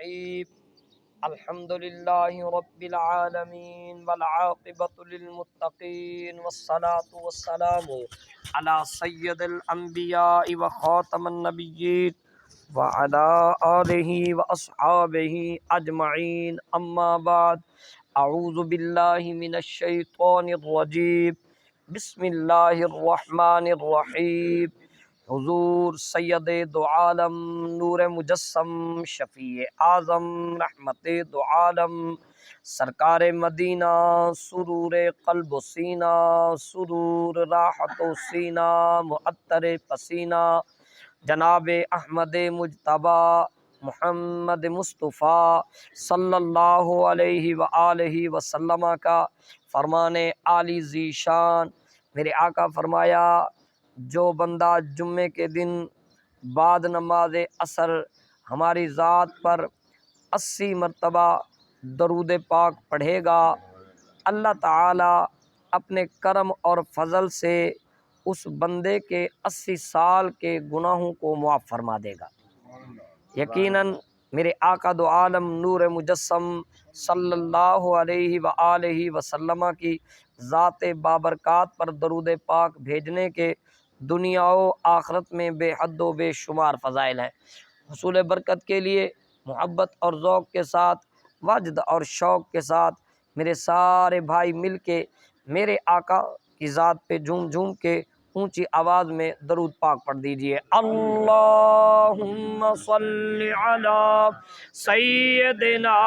الرحيم الحمد لله رب العالمين والعاقبة للمتقين والصلاة والسلام على سيد الأنبياء وخاتم النبيين وعلى آله وأصحابه أجمعين أما بعد أعوذ بالله من الشيطان الرجيم بسم الله الرحمن الرحيم حضور سید دو عالم نور مجسم شفیع اعظم رحمت دو عالم سرکار مدینہ سرور قلب و سینہ سرور راحت و سینہ معطر پسینہ جناب احمد مجتبی محمد مصطفیٰ صلی اللہ علیہ وآلہ وسلم کا فرمان عالی ذی شان میرے آقا فرمایا جو بندہ جمعے کے دن بعد نماز عصر ہماری ذات پر 80 مرتبہ درود پاک پڑھے گا، اللہ تعالی اپنے کرم اور فضل سے اس بندے کے 80 سال کے گناہوں کو معاف فرما دے گا۔ یقیناً میرے آقا دو عالم نور مجسم صلی اللہ علیہ وآلہ وسلم کی ذات بابرکات پر درود پاک بھیجنے کے دنیا و آخرت میں بے حد و بے شمار فضائل ہیں۔ حصول برکت کے لیے محبت اور ذوق کے ساتھ وجد اور شوق کے ساتھ میرے سارے بھائی مل کے میرے آقا کی ذات پہ جھوم جھوم کے اونچی آواز میں درود پاک پڑھ دیجئے۔ اللہم صلی علی سیدنا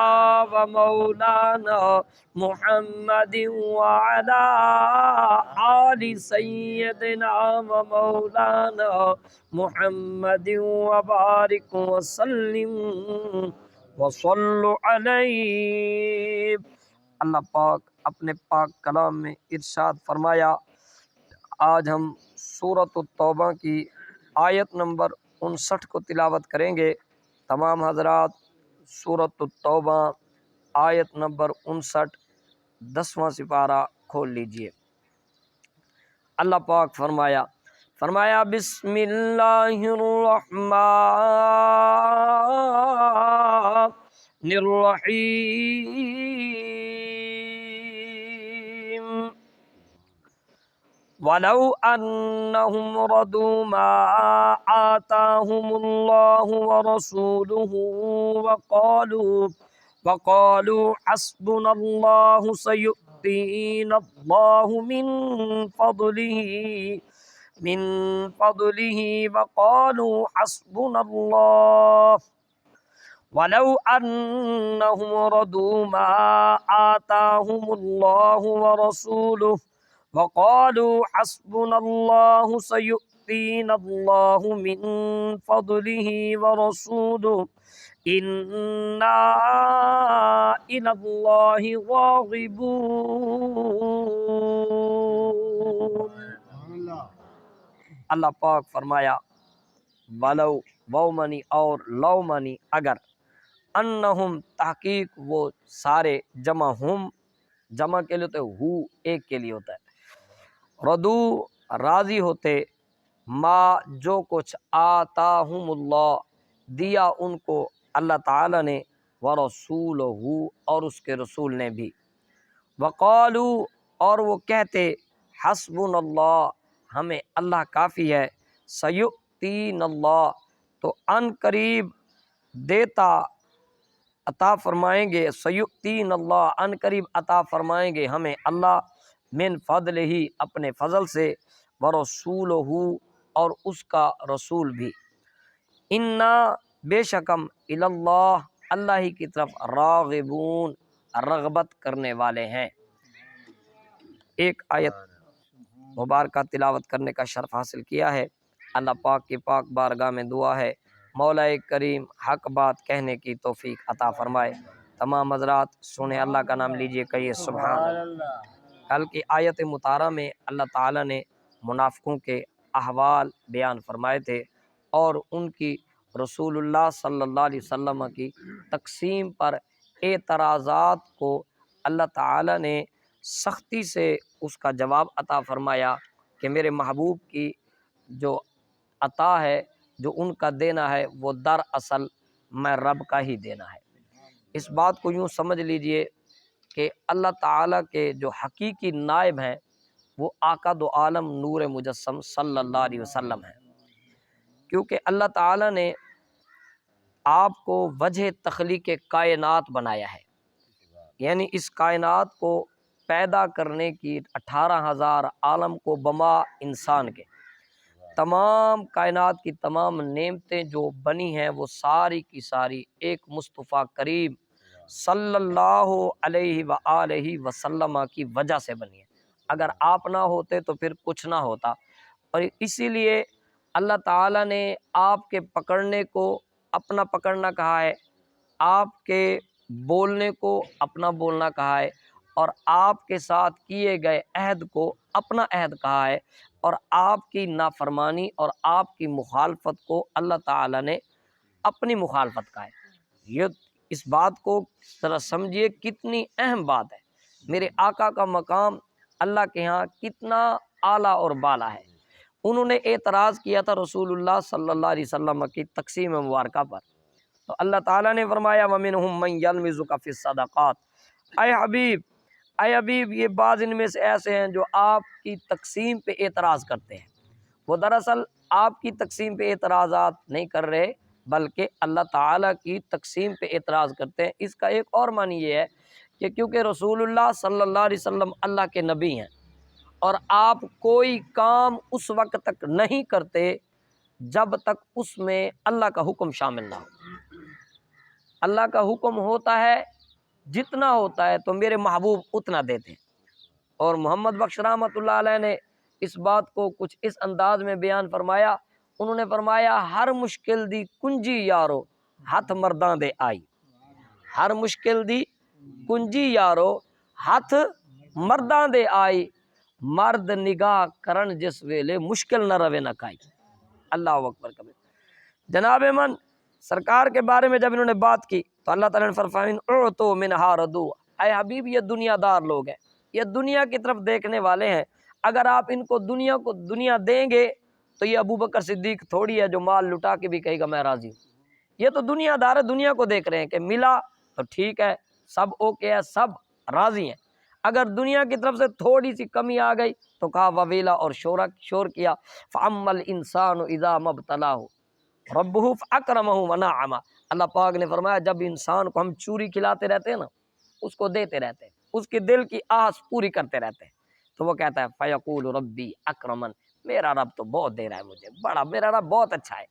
و مولانا محمد وعلی آل سیدنا و مولانا محمد وبارک وسلم وصلوا علیہ۔ اللہ پاک اپنے پاک کلام میں ارشاد فرمایا، آج ہم سورۃ التوبہ کی آیت نمبر 59 کو تلاوت کریں گے۔ تمام حضرات سورۃ التوبہ آیت نمبر 59 10واں سپارہ کھول لیجئے۔ اللہ پاک فرمایا بسم اللہ الرحمن الرحیم وَلَوْ أَنَّهُمْ رَضُوا مَا آتَاهُمُ اللَّهُ وَرَسُولُهُ وَقَالُوا حَسْبُنَا اللَّهُ سَيُؤْتِينَا اللَّهُ مِنْ فَضْلِهِ وَقَالُوا حَسْبُنَا اللَّهُ وَلَوْ أَنَّهُمْ رَضُوا مَا آتَاهُمُ اللَّهُ وَرَسُولُهُ وَقَالُوا حَسْبُنَا اللَّهُ سَيُؤْتِينَا اللَّهُ مِنْ فَضْلِهِ وَرَسُولُهُ إِنَّا إِلَى اللَّهِ رَاغِبُونَ۔ اللہ پاک فرمایا ولو وہ منی اور لو منی اگر، انہم تحقیق وہ سارے، جمع ہم جمع کے لیے ہوتے ہو ایک کے لیے ہوتا ہے، ردو راضی ہوتے، ما جو کچھ آتاہم اللہ دیا ان کو اللہ تعالی نے، ورسولہ اور اس کے رسول نے بھی، وقالو اور وہ کہتے، حسبنا اللہ ہمیں اللہ کافی ہے، سیؤتین اللہ تو ان قریب دیتا عطا فرمائیں گے، سیؤتین اللہ ان قریب عطا فرمائیں گے ہمیں اللہ، من فضلہ اپنے فضل سے، ورسولہ اور اس کا رسول بھی، انا بے شکم اللہ اللہ ہی کی طرف راغبون رغبت کرنے والے ہیں۔ ایک آیت مبارکہ تلاوت کرنے کا شرف حاصل کیا ہے۔ اللہ پاک کی پاک بارگاہ میں دعا ہے مولا کریم حق بات کہنے کی توفیق عطا فرمائے۔ تمام حضرات سنیں اللہ کا نام لیجئے، کہیے سبحان اللہ۔ کل کی آیت مطالعہ میں اللہ تعالیٰ نے منافقوں کے احوال بیان فرمائے تھے اور ان کی رسول اللہ صلی اللہ علیہ وسلم کی تقسیم پر اعتراضات کو اللہ تعالیٰ نے سختی سے اس کا جواب عطا فرمایا کہ میرے محبوب کی جو عطا ہے، جو ان کا دینا ہے، وہ دراصل میں رب کا ہی دینا ہے۔ اس بات کو یوں سمجھ لیجئے کہ اللہ تعالیٰ کے جو حقیقی نائب ہیں وہ آقا دو عالم نور مجسم صلی اللہ علیہ وسلم ہیں، کیونکہ اللہ تعالیٰ نے آپ کو وجہ تخلیق کائنات بنایا ہے، یعنی اس کائنات کو پیدا کرنے کی 18,000 عالم کو بما انسان کے تمام کائنات کی تمام نعمتیں جو بنی ہیں وہ ساری کی ساری ایک مصطفیٰ کریم صلی اللہ علیہ وآلہ وسلم کی وجہ سے بنی ہے۔ اگر آپ نہ ہوتے تو پھر کچھ نہ ہوتا، اور اسی لیے اللہ تعالیٰ نے آپ کے پکڑنے کو اپنا پکڑنا کہا ہے، آپ کے بولنے کو اپنا بولنا کہا ہے، اور آپ کے ساتھ کیے گئے عہد کو اپنا عہد کہا ہے، اور آپ کی نافرمانی اور آپ کی مخالفت کو اللہ تعالیٰ نے اپنی مخالفت کہا ہے۔ یہ اس بات کو ذرا سمجھیے کتنی اہم بات ہے، میرے آقا کا مقام اللہ کے ہاں کتنا اعلیٰ اور بالا ہے۔ انہوں نے اعتراض کیا تھا رسول اللہ صلی اللہ علیہ وسلم کی تقسیم مبارکہ پر، تو اللہ تعالیٰ نے فرمایا وَمِنْهُمْ مَنْ يَلْمِزُكَ فِي الصَّدَقَاتِ، اے حبیب یہ بعض ان میں سے ایسے ہیں جو آپ کی تقسیم پہ اعتراض کرتے ہیں، وہ دراصل آپ کی تقسیم پہ اعتراضات نہیں کر رہے بلکہ اللہ تعالیٰ کی تقسیم پہ اعتراض کرتے ہیں۔ اس کا ایک اور معنی یہ ہے کہ کیونکہ رسول اللہ صلی اللہ علیہ وسلم اللہ کے نبی ہیں، اور آپ کوئی کام اس وقت تک نہیں کرتے جب تک اس میں اللہ کا حکم شامل نہ ہو۔ اللہ کا حکم ہوتا ہے جتنا ہوتا ہے تو میرے محبوب اتنا دیتے ہیں، اور محمد بخش رحمۃ اللہ علیہ نے اس بات کو کچھ اس انداز میں بیان فرمایا، انہوں نے فرمایا ہر مشکل دی کنجی یارو ہاتھ مرداں دے آئی، ہر مشکل دی کنجی یارو ہاتھ مرداں دے آئی، مرد نگاہ کرن جس ویلے مشکل نہ روے نہ کائی۔ اللہ اکبر کبیر۔ جناب من سرکار کے بارے میں جب انہوں نے بات کی تو اللہ تعالیٰ نے فرمایا اعطوا منہا ردوا، اے حبیب یہ دنیا دار لوگ ہیں، یہ دنیا کی طرف دیکھنے والے ہیں، اگر آپ ان کو دنیا دیں گے تو یہ ابو بکر صدیق تھوڑی ہے جو مال لٹا کے بھی کہے گا میں راضی ہوں، یہ تو دنیا دار ہے، دنیا کو دیکھ رہے ہیں کہ ملا تو ٹھیک ہے، سب اوکے ہے، سب راضی ہیں، اگر دنیا کی طرف سے تھوڑی سی کمی آ گئی تو کہا وویلا اور شور کیا فَأَمَّا الْإِنسَانُ إِذَا مَا ابْتَلَاهُ رَبُّهُ فَأَكْرَمَهُ وَنَعَّمَهُ۔ اللہ پاک نے فرمایا جب انسان کو ہم چوری کھلاتے رہتے ہیں نا، اس کو دیتے رہتے ہیں، اس کے دل کی آس پوری کرتے رہتے ہیں، تو وہ کہتا ہے فَيَقُولُ رَبِّي أَكْرَمَنِ، میرا رب تو بہت دے رہا ہے مجھے، میرا رب بہت اچھا ہے،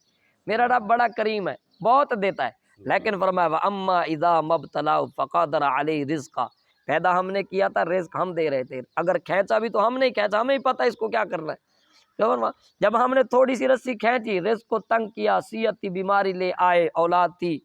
میرا رب بڑا کریم ہے، بہت دیتا ہے، لیکن فرمایا وَأَمَّا إِذَا مَا ابْتَلَاهُ فَقَدَرَ عَلَيْهِ رِزْقَهُ، پیدا ہم نے کیا تھا، رزق ہم دے رہے تھے، اگر کھینچا بھی تو ہم نہیں کھینچا، ہمیں ہی پتہ اس کو کیا کرنا ہے، جب ہم نے تھوڑی سی رسی کھینچی، رزق کو تنگ کیا، صحت کی بیماری لے آئے، اولاد تھی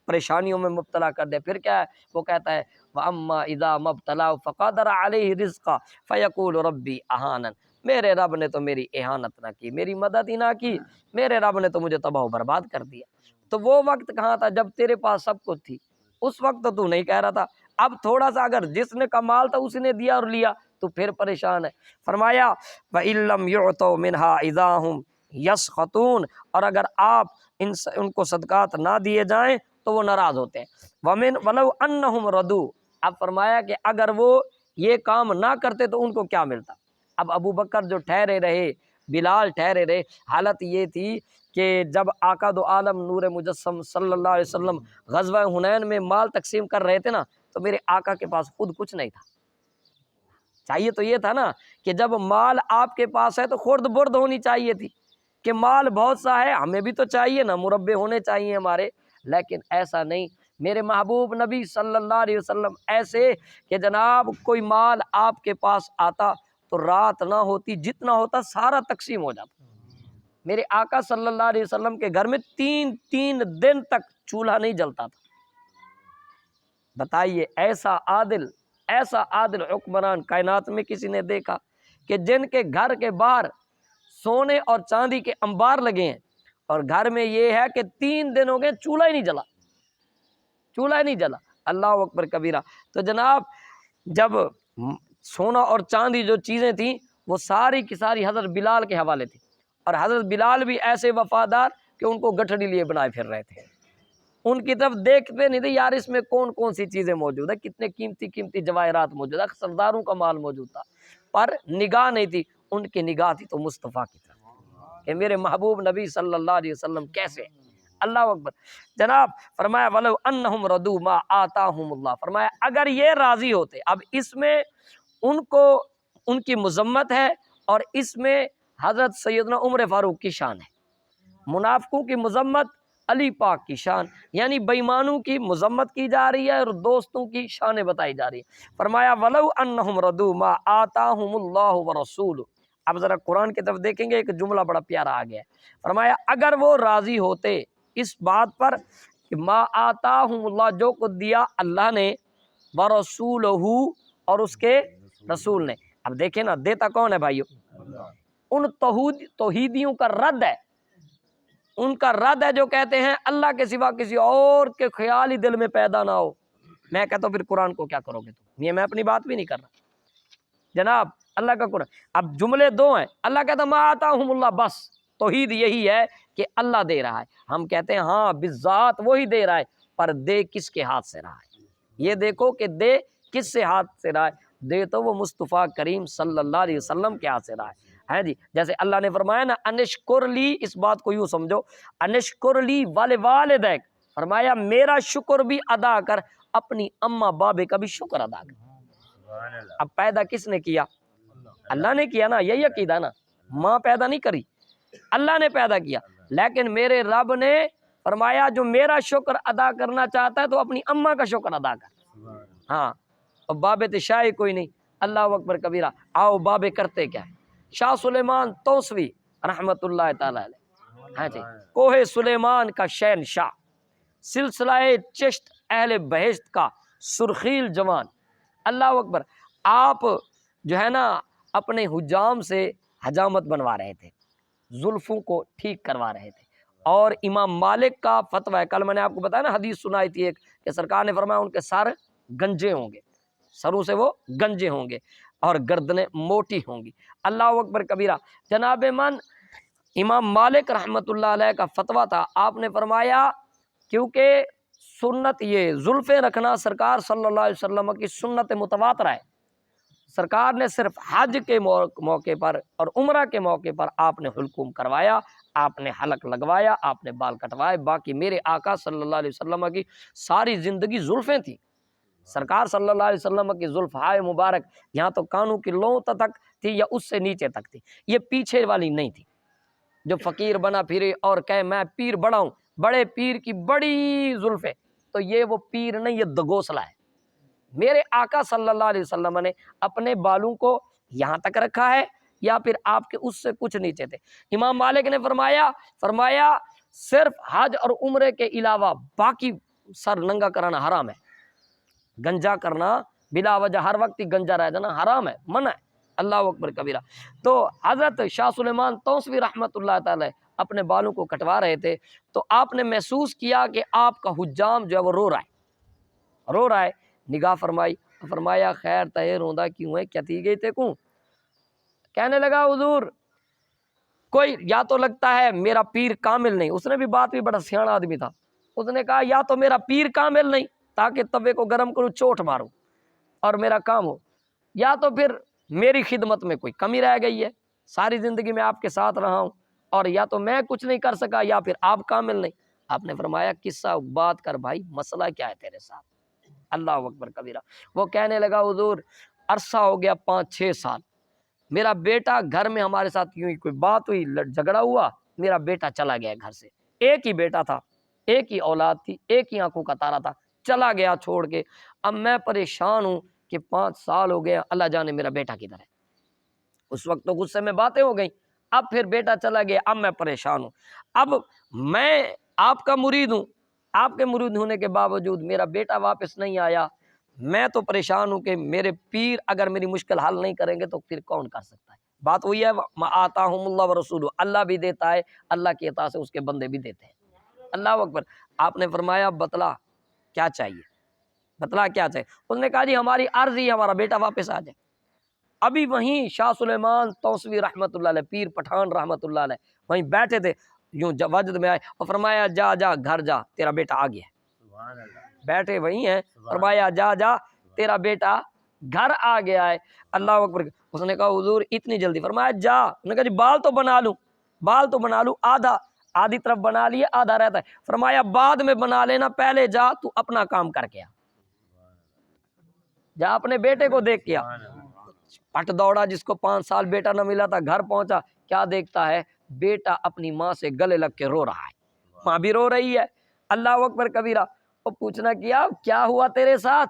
پریشانیوں میں مبتلا کر دے، پھر کیا ہے وہ کہتا ہے وَأَمَّا إِذَا مَا ابْتَلَاهُ فَقَدَرَ عَلَيْهِ رِزْقَهُ فَيَقُولُ رَبِّي أَهَانَنِ، میرے رب نے تو میری اہانت نہ کی، میری مدد ہی نہ کی، میرے رب نے تو مجھے تباہ و برباد کر دیا۔ تو وہ وقت کہاں تھا جب تیرے پاس سب کچھ تھی، اس وقت تو نہیں کہہ رہا تھا، اب تھوڑا سا اگر جس نے کمال تھا اس نے دیا اور لیا تو پھر پریشان ہے۔ فرمایا وَإِن لَّمْ يُعْطَوْا مِنْهَا إِذَا هُمْ يَسْخَطُونَ، اور اگر آپ ان کو صدقات نہ دیے جائیں تو وہ ناراض ہوتے ہیں۔ وَلَوْ أَنَّهُمْ رَضُوا، اب فرمایا کہ اگر وہ یہ کام نہ کرتے تو ان کو کیا ملتا۔ اب ابو بکر جو ٹھہرے رہے، بلال ٹھہرے رہے، حالت یہ تھی کہ جب آقا دو عالم نور مجسم صلی اللہ علیہ وسلم غزوہ حنین میں مال تقسیم کر رہے تھے نا، تو میرے آقا کے پاس خود کچھ نہیں تھا۔ چاہیے تو یہ تھا نا کہ جب مال آپ کے پاس ہے تو خورد برد ہونی چاہیے تھی کہ مال بہت سا ہے، ہمیں بھی تو چاہیے نا، مربے ہونے چاہیے ہمارے، لیکن ایسا نہیں۔ میرے محبوب نبی صلی اللہ علیہ وسلم ایسے کہ جناب کوئی مال آپ کے پاس آتا تو رات نہ ہوتی، جتنا ہوتا سارا تقسیم ہو جاتا۔ میرے آقا صلی اللہ علیہ وسلم کے گھر میں 3 دن تک چولہا نہیں جلتا تھا۔ بتائیے ایسا عادل حکمران کائنات میں کسی نے دیکھا کہ جن کے گھر کے باہر سونے اور چاندی کے انبار لگے ہیں اور گھر میں یہ ہے کہ 3 دن ہو گئے چولہا ہی نہیں جلا۔ اللہ اکبر کبیرہ۔ تو جناب جب سونا اور چاندی جو چیزیں تھیں وہ ساری کی ساری حضرت بلال کے حوالے تھی، اور حضرت بلال بھی ایسے وفادار کہ ان کو گٹھڑی لیے بنائے پھر رہے تھے۔ ان کی طرف دیکھتے نہیں تھے یار اس میں کون کون سی چیزیں موجود ہیں، کتنے قیمتی قیمتی جواہرات موجود ہیں، سرداروں کا مال موجود تھا، پر نگاہ نہیں تھی، ان کی نگاہ تھی تو مصطفیٰ کی طرف کہ میرے محبوب نبی صلی اللہ علیہ وسلم کیسے۔ اللہ اکبر۔ جناب فرمایا وَلَوْ أَنَّهُمْ رَضُوا مَا آتَاهُمُ اللَّهُ، فرمایا اگر یہ راضی ہوتے، اب اس میں ان کو ان کی مذمت ہے اور اس میں حضرت سیدنا عمر فاروق کی شان ہے، منافقوں کی مذمت علی پاک کی شان، یعنی بےایمانوں کی مذمت کی جا رہی ہے اور دوستوں کی شانیں بتائی جا رہی ہے۔ فرمایا وَلَوْ أَنَّهُمْ رَضُوا مَا آتَاهُمُ اللَّهُ وَرَسُولُهُ، اب ذرا قرآن کی طرف دیکھیں گے، ایک جملہ بڑا پیارا آ گیا ہے، فرمایا اگر وہ راضی ہوتے اس بات پر کہ ما آتاہم اللہ، جو کو دیا اللہ نے، ورسولہ اور اس کے رسول نے۔ اب دیکھیں نا، دیتا کون ہے بھائیو؟ ان توحیدیوں کا رد ہے، ان کا رد ہے جو کہتے ہیں اللہ کے سوا کسی اور کے خیال ہی دل میں پیدا نہ ہو۔ میں کہتا ہوں پھر قرآن کو کیا کرو گے تم؟ یہ میں اپنی بات بھی نہیں کر رہا جناب، اللہ کا قرآن۔ اب جملے دو ہیں، اللہ کہتا ما آتاہم اللہ، بس توحید یہی ہے کہ اللہ دے رہا ہے، ہم کہتے ہیں ہاں بالذات وہی دے رہا ہے، پر دے کس کے ہاتھ سے رہا ہے؟ یہ دیکھو کہ دے کس سے ہاتھ سے رہا ہے، دے تو وہ مصطفیٰ کریم صلی اللہ علیہ وسلم کے ہاتھ سے رہا ہے جی۔ جیسے اللہ نے فرمایا نا انشکر لی، اس بات کو یوں سمجھو، انشکر لی والدیک، فرمایا میرا شکر بھی ادا کر، اپنی اماں بابے کا بھی شکر ادا کر۔ اب پیدا کس نے کیا؟ اللہ نے کیا نا، یہی عقیدہ نا، ماں پیدا نہیں کری، اللہ نے پیدا کیا، لیکن میرے رب نے فرمایا جو میرا شکر ادا کرنا چاہتا ہے تو اپنی اماں کا شکر ادا کر۔ ہاں، اور بابے تو شاہ کوئی نہیں، اللہ اکبر کبیرہ۔ آؤ بابے کرتے کیا ہے؟ شاہ سلیمان توسوی رحمت اللہ تعالی علیہ، ہاں جی، کوہ سلیمان کا شہنشاہ، سلسلہ چشت اہل بہشت کا سرخیل جوان، اللہ اکبر۔ آپ جو ہے نا اپنے حجام سے حجامت بنوا رہے تھے، زلفوں کو ٹھیک کروا رہے تھے، اور امام مالک کا فتویٰ ہے، کل میں نے آپ کو بتایا نا حدیث سنائی تھی ایک، کہ سرکار نے فرمایا ان کے سر گنجے ہوں گے، سروں سے وہ گنجے ہوں گے اور گردنیں موٹی ہوں گی، اللہ اکبر کبیرہ۔ جناب من امام مالک رحمت اللہ علیہ کا فتویٰ تھا، آپ نے فرمایا کیونکہ سنت یہ زلفیں رکھنا سرکار صلی اللہ علیہ وسلم کی سنت متواترہ ہے، سرکار نے صرف حج کے موقع پر اور عمرہ کے موقع پر آپ نے حلقوم کروایا، آپ نے حلق لگوایا، آپ نے بال کٹوائے، باقی میرے آقا صلی اللہ علیہ وسلم کی ساری زندگی زلفیں تھیں، سرکار صلی اللہ علیہ وسلم کی زلفہائے مبارک یہاں تو کانوں کی لوں تک تھی یا اس سے نیچے تک تھی، یہ پیچھے والی نہیں تھی۔ جو فقیر بنا پھرے اور کہے میں پیر بڑا ہوں، بڑے پیر کی بڑی زلفیں، تو یہ وہ پیر نہیں، یہ دگوسلا ہے۔ میرے آقا صلی اللہ علیہ وسلم نے اپنے بالوں کو یہاں تک رکھا ہے یا پھر آپ کے اس سے کچھ نیچے تھے۔ امام مالک نے فرمایا صرف حج اور عمرے کے علاوہ باقی سر ننگا کرانا حرام ہے، گنجا کرنا بلا وجہ ہر وقت ہی گنجا رہ جانا حرام ہے، منع ہے، اللہ اکبر کبیرہ۔ تو حضرت شاہ سلیمان توسوی رحمت اللہ تعالی اپنے بالوں کو کٹوا رہے تھے، تو آپ نے محسوس کیا کہ آپ کا حجام جو ہے وہ رو رہا ہے، نگاہ فرمایا خیر تہے روندا کیوں ہے، کیا تھی گئی تے کوں؟ کہنے لگا حضور کوئی یا تو لگتا ہے میرا پیر کامل نہیں، اس نے بھی بات بھی بڑا سیاںا آدمی تھا، اس نے کہا یا تو میرا پیر کامل نہیں تاکہ توے کو گرم کروں چوٹ ماروں اور میرا کام ہو، یا تو پھر میری خدمت میں کوئی کمی رہ گئی ہے، ساری زندگی میں آپ کے ساتھ رہا ہوں اور یا تو میں کچھ نہیں کر سکا یا پھر آپ کامل نہیں۔ آپ نے فرمایا قصہ بات کر بھائی، مسئلہ کیا ہے تیرے ساتھ؟ اللہ اکبر کبیرہ۔ وہ کہنے لگا حضور عرصہ ہو گیا 5-6 سال، میرا بیٹا گھر میں ہمارے ساتھ یوں ہی کوئی بات ہوئی، جھگڑا ہوا، میرا بیٹا چلا گیا گھر سے، ایک ہی بیٹا تھا، ایک ہی اولاد تھی، ایک ہی آنکھوں کا تارا تھا، چلا گیا چھوڑ کے، اب میں پریشان ہوں کہ 5 سال ہو گئے، اللہ جانے میرا بیٹا کدھر ہے۔ اس وقت تو غصے میں باتیں ہو گئیں، اب پھر بیٹا چلا گیا، اب میں پریشان ہوں، اب میں آپ کا مرید ہوں، آپ کے مرید ہونے کے باوجود میرا بیٹا واپس نہیں آیا، میں تو پریشان ہوں کہ میرے پیر اگر میری مشکل حل نہیں کریں گے تو پھر کون کر سکتا ہے؟ بات وہی ہے آتاہم اللہ ورسولہ، اللہ بھی دیتا ہے، اللہ کی عطا سے اس کے بندے بھی دیتے ہیں، اللہ اکبر۔ آپ نے فرمایا بتلا کیا چاہیے، بتلا کیا چاہیے؟ اس نے کہا جی ہماری عرض ہی ہمارا بیٹا واپس آ جائے۔ ابھی وہیں شاہ سلیمان توسوی رحمت اللہ علیہ، پیر پٹھان رحمت اللہ علیہ وہیں بیٹھے تھے، یوں وجد میں آئے اور فرمایا جا گھر جا، تیرا بیٹا آ گیا ہے۔ بیٹھے وہی ہیں، فرمایا جا جا تیرا بیٹا گھر آ گیا ہے۔ اللہ اکبر۔ اس نے کہا حضور اتنی جلدی؟ فرمایا جا۔ انہوں نے کہا جی بال تو بنا لوں، بال تو بنا لوں، آدھی طرف بنا لیے، آدھا رہتا ہے۔ فرمایا بعد میں بنا لینا، پہلے جا تو اپنا کام کر کے آ، جا اپنے بیٹے کو دیکھ کے آ۔ پٹ دوڑا، جس کو 5 سال بیٹا نہ ملا تھا، گھر پہنچا، کیا دیکھتا ہے؟ بیٹا اپنی ماں سے گلے لگ کے رو رہا ہے، ماں بھی رو رہی ہے۔ اللہ اکبر کبیرہ۔ وہ پوچھنا کیا ہوا تیرے ساتھ؟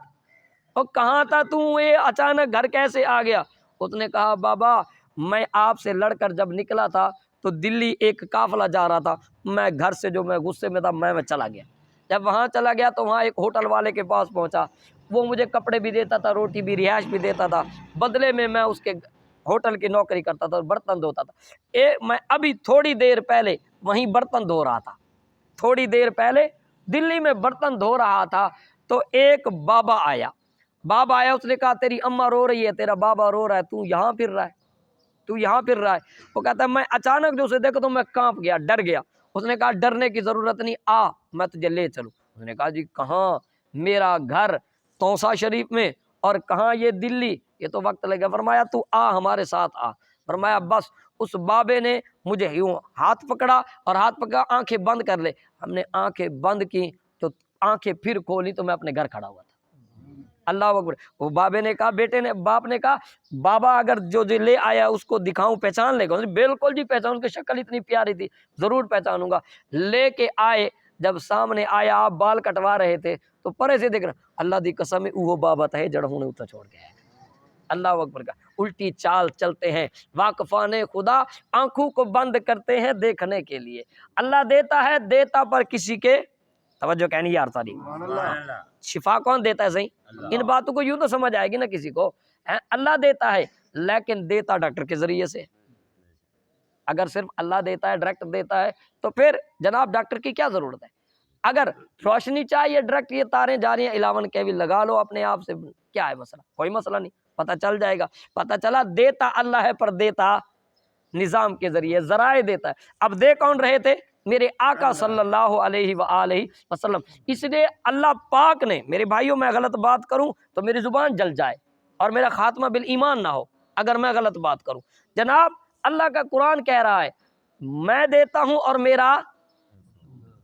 اور کہاں تھا تو، یہ اچانک گھر کیسے آ گیا؟ اس نے کہا بابا میں آپ سے لڑ کر جب نکلا تھا تو دلی ایک قافلہ جا رہا تھا، میں گھر سے جو میں غصے میں تھا میں چلا گیا۔ جب وہاں چلا گیا تو وہاں ایک ہوٹل والے کے پاس پہنچا، وہ مجھے کپڑے بھی دیتا تھا، روٹی بھی، رہائش بھی دیتا تھا، بدلے میں اس کے ہوٹل کی نوکری کرتا تھا اور برتن دھوتا تھا۔ میں ابھی تھوڑی دیر پہلے وہیں برتن دھو رہا تھا، تھوڑی دیر پہلے دلی میں برتن دھو رہا تھا تو ایک بابا آیا، اس نے کہا تیری اماں رو رہی ہے، تیرا بابا رو رہا ہے، تو یہاں پھر رہا ہے، تو یہاں پھر رہا ہے۔ وہ کہتا ہے میں اچانک جو اسے دیکھا تو میں کانپ گیا، ڈر گیا۔ اس نے کہا ڈرنے کی ضرورت نہیں، آ میں تجھے لے چلوں۔ اس نے کہا جی کہاں؟ میرا گھر توسا شریف میں، اور کہاں یہ دلی، یہ تو وقت لگے گا۔ فرمایا تو آ ہمارے ساتھ آ۔ فرمایا بس۔ اس بابے نے مجھے یوں ہاتھ پکڑا اور ہاتھ پکڑا، آنکھیں بند کر لے۔ ہم نے آنکھیں بند کی تو آنکھیں پھر کھولی تو میں اپنے گھر کھڑا ہوا تھا۔ اللہ اکبر۔ وہ بابے نے کہا، باپ نے کہا بابا اگر جو لے آیا اس کو دکھاؤں پہچان لے گا؟ بالکل جی پہچان، اس کی شکل اتنی پیاری تھی، ضرور پہچانوں گا۔ لے کے آئے، جب سامنے آیا، آپ بال کٹوا رہے تھے تو پرے سے دیکھ رہا، اللہ دی قسم وہ بابا تھا جڑوں نے اتنا چھوڑ گیا ہے۔ اللہ اکبر کا الٹی چال چلتے ہیں واقفان خدا، آنکھوں کو بند کرتے ہیں دیکھنے کے لیے۔ اللہ دیتا ہے، دیتا پر کسی کے توجہ کہنی یار ساری، شفا کون دیتا ہے؟ صحیح، ان باتوں کو یوں تو سمجھ آئے گی نا کسی کو۔ اللہ دیتا ہے لیکن دیتا ڈاکٹر کے ذریعے سے۔ اگر صرف اللہ دیتا ہے، ڈائریکٹ دیتا ہے، تو پھر جناب ڈاکٹر کی کیا ضرورت ہے؟ اگر روشنی چاہیے ڈائریکٹ، یہ تاریں جا رہی ہیں 11 کیوی لگا لو اپنے آپ سے، کیا ہے مسئلہ؟ کوئی مسئلہ نہیں، پتہ چل جائے گا۔ پتہ چلا دیتا اللہ ہے پر دیتا نظام کے ذریعے، ذرائع دیتا ہے۔ اب دے کون رہے تھے؟ میرے آقا صلی اللہ علیہ وآلہ وسلم۔ اس لیے اللہ پاک نے، میرے بھائیوں میں غلط بات کروں تو میری زبان جل جائے اور میرا خاتمہ بالایمان نہ ہو اگر میں غلط بات کروں۔ جناب اللہ کا قرآن کہہ رہا ہے میں دیتا ہوں اور میرا،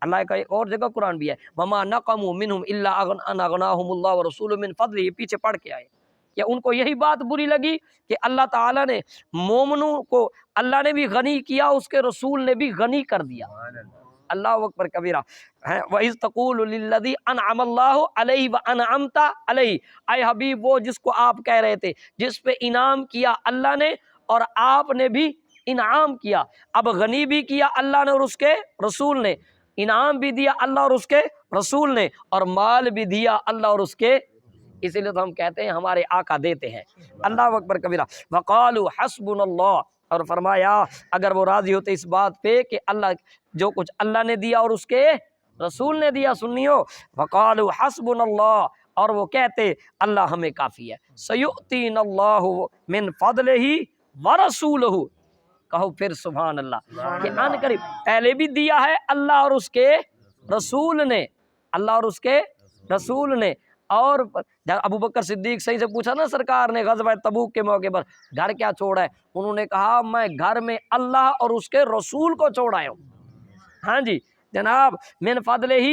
اللہ کا ایک اور جگہ قرآن بھی ہے وَمَا نَقَمُوا مِنْهُمْ إِلَّا أَنْ أَغْنَاهُمُ اللَّهُ وَرَسُولُهُ مِنْ فَضْلِهِ، یہ پیچھے پڑھ کے آئے کہ ان کو یہی بات بری لگی کہ اللہ تعالیٰ نے مومنوں کو، اللہ نے بھی غنی کیا، اس کے رسول نے بھی غنی کر دیا۔ اللہ اکبر کبیرہ۔ وَإِذْ تَقُولُ لِلَّذِي أَنْعَمَ اللَّهُ عَلَيْهِ وَأَنْعَمْتَ عَلَيْهِ، اے حبیب وہ جس کو آپ کہہ رہے تھے، جس پہ انعام کیا اللہ نے اور آپ نے بھی انعام کیا۔ اب غنی بھی کیا اللہ نے اور اس کے رسول نے، انعام بھی دیا اللہ اور اس کے رسول نے، اور مال بھی دیا اللہ اور اس کے، اسی لیے تو ہم کہتے ہیں ہمارے آقا دیتے ہیں۔ اللہ اکبر کبیرہ۔ وَقَالُوا حَسْبُنَا اللَّهُ، اور فرمایا اگر وہ راضی ہوتے اس بات پہ کہ اللہ جو کچھ اللہ نے دیا اور اس کے رسول نے دیا، سنیو، وَقَالُوا حَسْبُنَا اللَّهُ، اور وہ کہتے اللہ ہمیں کافی ہے، سَيُؤْتِينَ اللَّهُ مِنْ فَضْلِهِ وَرَسُولُهُ، کہو پھر سبحان اللہ کہ ان قریب پہلے بھی دیا ہے اللہ اور اس کے رسول نے، اللہ اور اس کے رسول نے۔ اور ابو بکر صدیق صحیح سے پوچھا نا سرکار نے غزوہ تبوک کے موقع پر گھر کیا چھوڑا ہے؟ انہوں نے کہا میں گھر میں اللہ اور اس کے رسول کو چھوڑ آیا ہوں۔ ہاں جی جناب، من فضلہ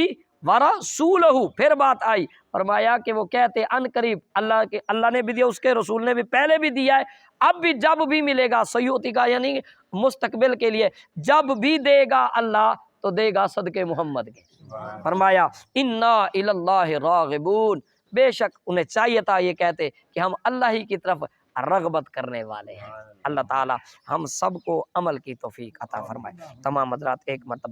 ورسولہ، پھر بات آئی، فرمایا کہ وہ کہتے ان قریب اللہ نے بھی دیا، اس کے رسول نے بھی پہلے بھی دیا ہے، اب بھی جب بھی ملے گا، سیوتی کا یعنی مستقبل کے لیے، جب بھی دے گا اللہ تو دے گا صدقے محمد کے۔ فرمایا انا الی اللہ راغبون، بے شک انہیں چاہیے تھا یہ کہتے کہ ہم اللہ ہی کی طرف رغبت کرنے والے ہیں۔ اللہ تعالی ہم سب کو عمل کی توفیق عطا فرمائے۔ تمام حضرات ایک مرتبہ